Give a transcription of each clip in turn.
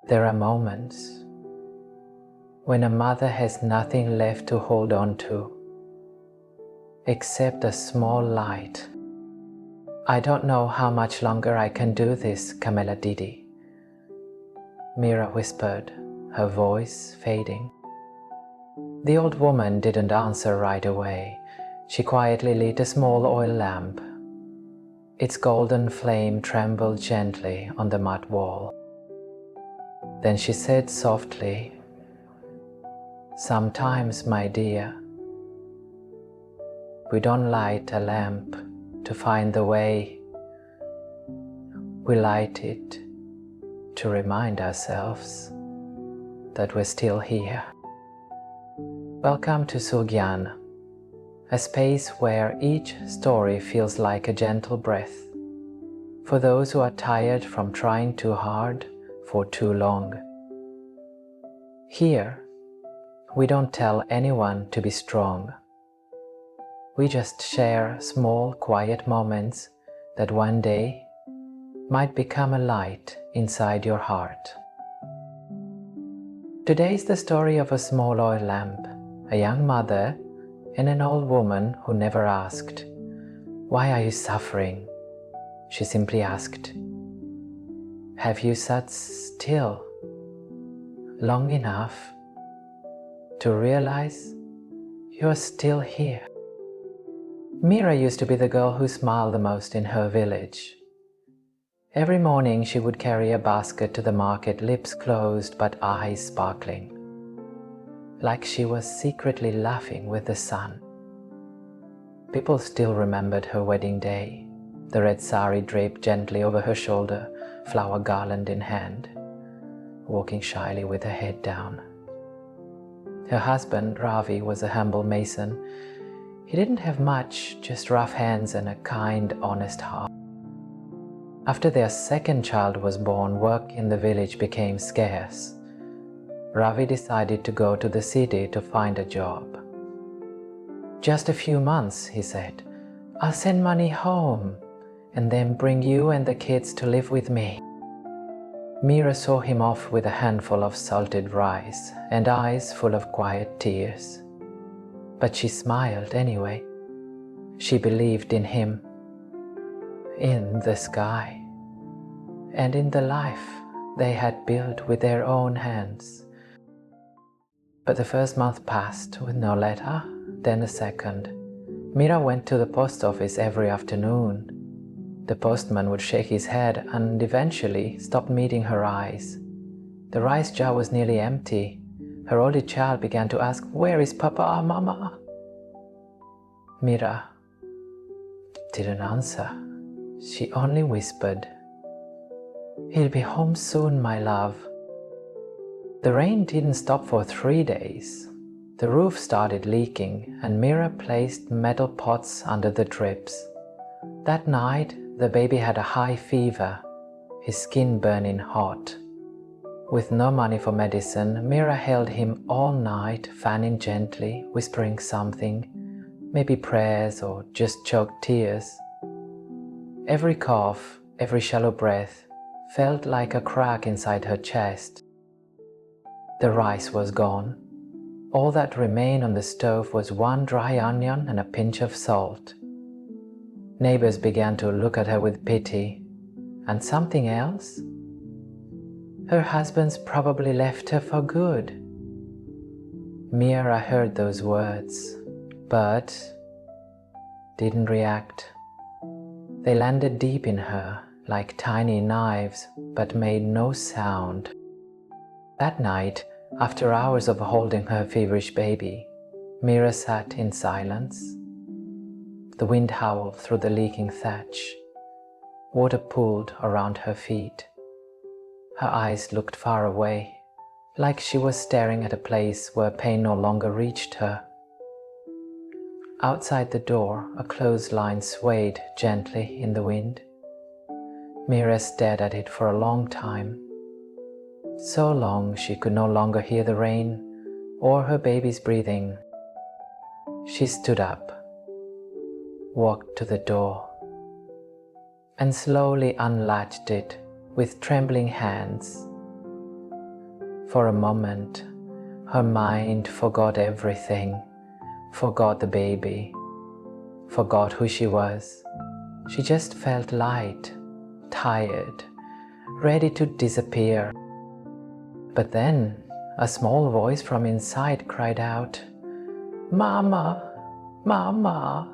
There are moments when a mother has nothing left to hold on to except a small light. "I don't know how much longer I can do this, Kamala Didi," Mira whispered, her voice fading. The old woman didn't answer right away. She quietly lit a small oil lamp. Its golden flame trembled gently on the mud wall. Then she said softly, "Sometimes, my dear, we don't light a lamp to find the way. We light it to remind ourselves that we're still here." Welcome to Soulgyan, a space where each story feels like a gentle breath for those who are tired from trying too hard for too long. Here, we don't tell anyone to be strong. We just share small, quiet moments that one day might become a light inside your heart. Today is the story of a small oil lamp, a young mother, and an old woman who never asked, "Why are you suffering?" She simply asked, "Have you sat still long enough to realize you're still here?" Mira used to be the girl who smiled the most in her village. Every morning she would carry a basket to the market, lips closed but eyes sparkling, like she was secretly laughing with the sun. People still remembered her wedding day, the red sari draped gently over her shoulder, flower garland in hand, walking shyly with her head down. Her husband, Ravi, was a humble mason. He didn't have much, just rough hands and a kind, honest heart. After their second child was born, work in the village became scarce. Ravi decided to go to the city to find a job. "Just a few months," he said. "I'll send money home and then bring you and the kids to live with me." Mira saw him off with a handful of salted rice and eyes full of quiet tears. But she smiled anyway. She believed in him, in the sky, and in the life they had built with their own hands. But the first month passed with no letter, then the second. Mira went to the post office every afternoon. The postman would shake his head and eventually stopped meeting her eyes. The rice jar was nearly empty. Her only child began to ask, "Where is Papa, Mama?" Mira didn't answer. She only whispered, "He'll be home soon, my love." The rain didn't stop for 3 days. The roof started leaking and Mira placed metal pots under the drips. That night, the baby had a high fever, his skin burning hot. With no money for medicine, Mira held him all night, fanning gently, whispering something, maybe prayers or just choked tears. Every cough, every shallow breath felt like a crack inside her chest. The rice was gone. All that remained on the stove was one dry onion and a pinch of salt. Neighbors began to look at her with pity. And something else? Her husband's probably left her for good. Mira heard those words, but didn't react. They landed deep in her, like tiny knives, but made no sound. That night, after hours of holding her feverish baby, Mira sat in silence. The wind howled through the leaking thatch. Water pooled around her feet. Her eyes looked far away, like she was staring at a place where pain no longer reached her. Outside the door, a clothesline swayed gently in the wind. Mira stared at it for a long time. So long she could no longer hear the rain or her baby's breathing. She stood up, walked to the door, and slowly unlatched it with trembling hands. For a moment, her mind forgot everything, forgot the baby, forgot who she was. She just felt light, tired, ready to disappear. But then a small voice from inside cried out, "Mama, Mama."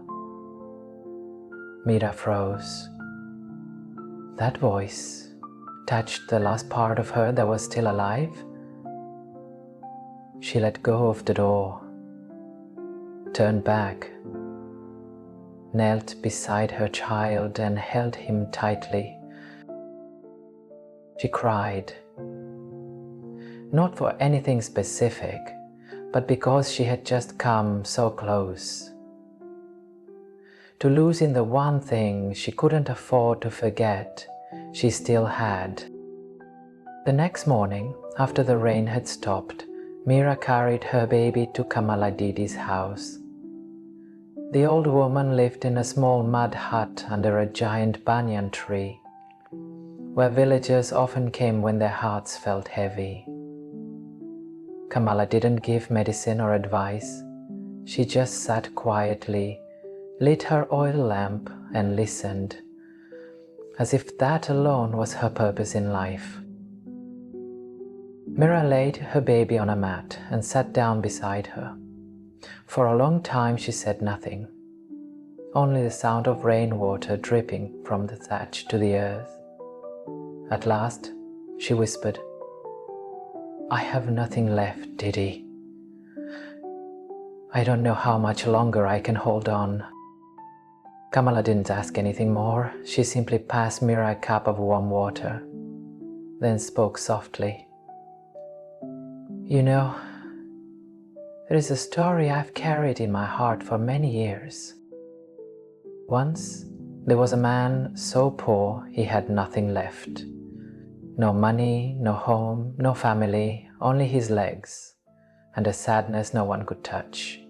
Mira froze. That voice touched the last part of her that was still alive. She let go of the door, turned back, knelt beside her child and held him tightly. She cried, not for anything specific, but because she had just come so close. To losing the one thing she couldn't afford to forget, she still had. The next morning, after the rain had stopped, Mira carried her baby to Kamala Didi's house. The old woman lived in a small mud hut under a giant banyan tree, where villagers often came when their hearts felt heavy. Kamala didn't give medicine or advice. She just sat quietly, lit her oil lamp and listened, as if that alone was her purpose in life. Mira laid her baby on a mat and sat down beside her. For a long time she said nothing, only the sound of rainwater dripping from the thatch to the earth. At last, she whispered, "I have nothing left, Didi. I don't know how much longer I can hold on." Kamala didn't ask anything more. She simply passed Mira a cup of warm water, then spoke softly. "You know, there is a story I've carried in my heart for many years. Once, there was a man so poor he had nothing left. No money, no home, no family, only his legs, and a sadness no one could touch.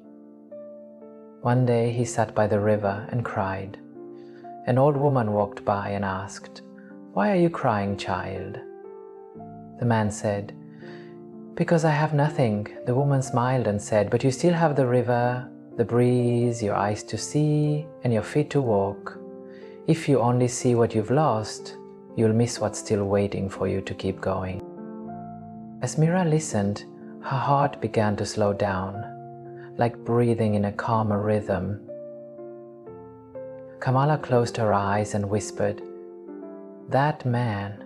One day he sat by the river and cried. An old woman walked by and asked, 'Why are you crying, child?' The man said, 'Because I have nothing.' The woman smiled and said, 'But you still have the river, the breeze, your eyes to see, and your feet to walk. If you only see what you've lost, you'll miss what's still waiting for you to keep going.'" As Mira listened, her heart began to slow down, like breathing in a calmer rhythm. Kamala closed her eyes and whispered, "That man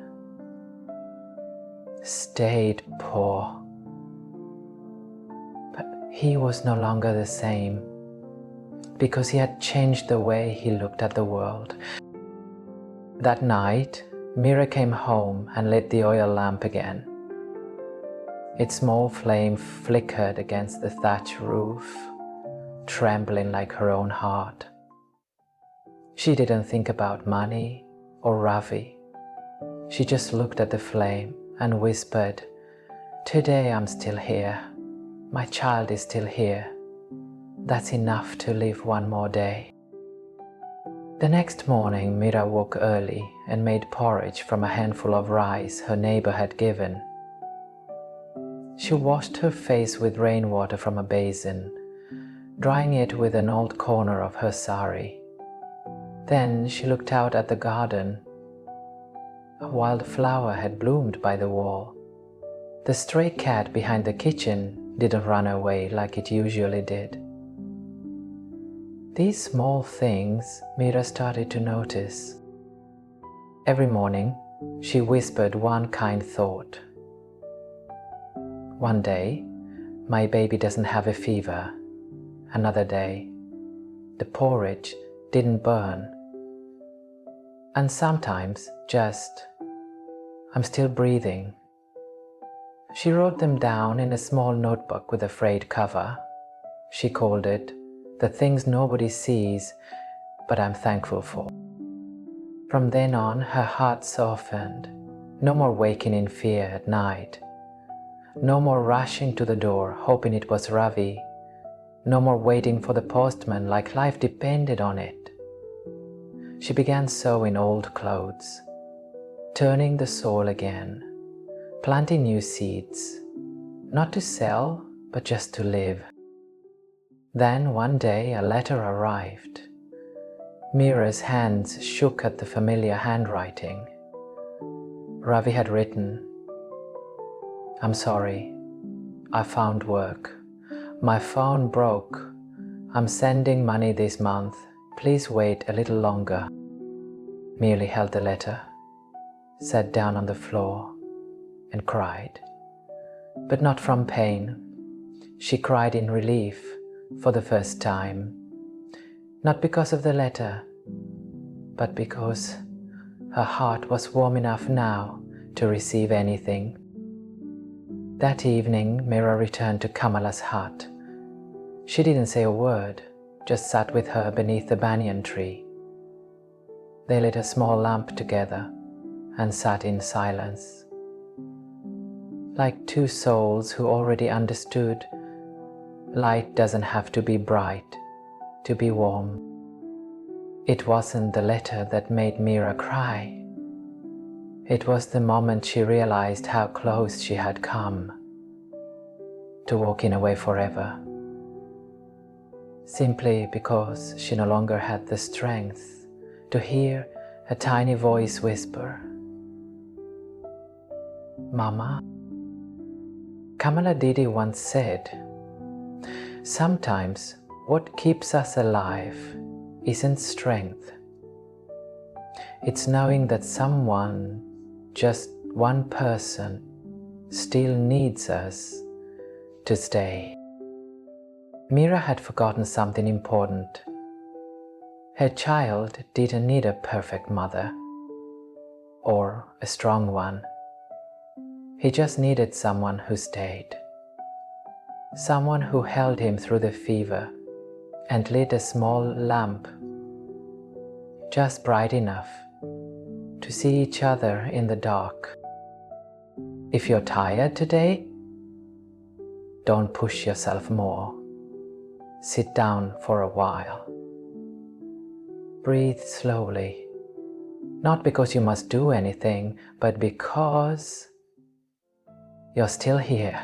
stayed poor, but he was no longer the same, because he had changed the way he looked at the world." That night, Mira came home and lit the oil lamp again. Its small flame flickered against the thatch roof, trembling like her own heart. She didn't think about money or Ravi. She just looked at the flame and whispered, "Today I'm still here. My child is still here. That's enough to live one more day." The next morning, Mira woke early and made porridge from a handful of rice her neighbor had given. She washed her face with rainwater from a basin, drying it with an old corner of her sari. Then she looked out at the garden. A wild flower had bloomed by the wall. The stray cat behind the kitchen didn't run away like it usually did. These small things Mira started to notice. Every morning, she whispered one kind thought. One day, my baby doesn't have a fever. Another day, the porridge didn't burn. And sometimes just, I'm still breathing. She wrote them down in a small notebook with a frayed cover. She called it, "The Things Nobody Sees, But I'm Thankful For." From then on, her heart softened. No more waking in fear at night. No more rushing to the door, hoping it was Ravi. No more waiting for the postman like life depended on it. She began sewing old clothes, turning the soil again, planting new seeds, not to sell, but just to live. Then one day a letter arrived. Mira's hands shook at the familiar handwriting. Ravi had written, "I'm sorry. I found work. My phone broke. I'm sending money this month. Please wait a little longer." Mira held the letter, sat down on the floor, and cried. But not from pain. She cried in relief for the first time. Not because of the letter, but because her heart was warm enough now to receive anything. That evening, Mira returned to Kamala's hut. She didn't say a word, just sat with her beneath the banyan tree. They lit a small lamp together and sat in silence. Like two souls who already understood, light doesn't have to be bright to be warm. It wasn't the letter that made Mira cry. It was the moment she realized how close she had come to walking away forever, simply because she no longer had the strength to hear a tiny voice whisper, "Mama." Kamala Didi once said, "Sometimes what keeps us alive isn't strength. It's knowing that someone, just one person, still needs us to stay." Mira had forgotten something important. Her child didn't need a perfect mother or a strong one. He just needed someone who stayed. Someone who held him through the fever and lit a small lamp, just bright enough to see each other in the dark. If you're tired today, don't push yourself more. Sit down for a while. Breathe slowly, not because you must do anything, but because you're still here.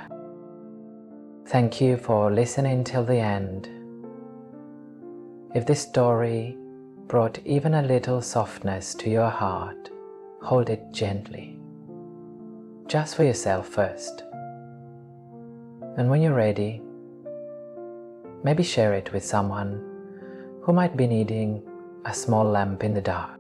Thank you for listening till the end. If this story brought even a little softness to your heart, hold it gently, just for yourself first. And when you're ready, maybe share it with someone who might be needing a small lamp in the dark.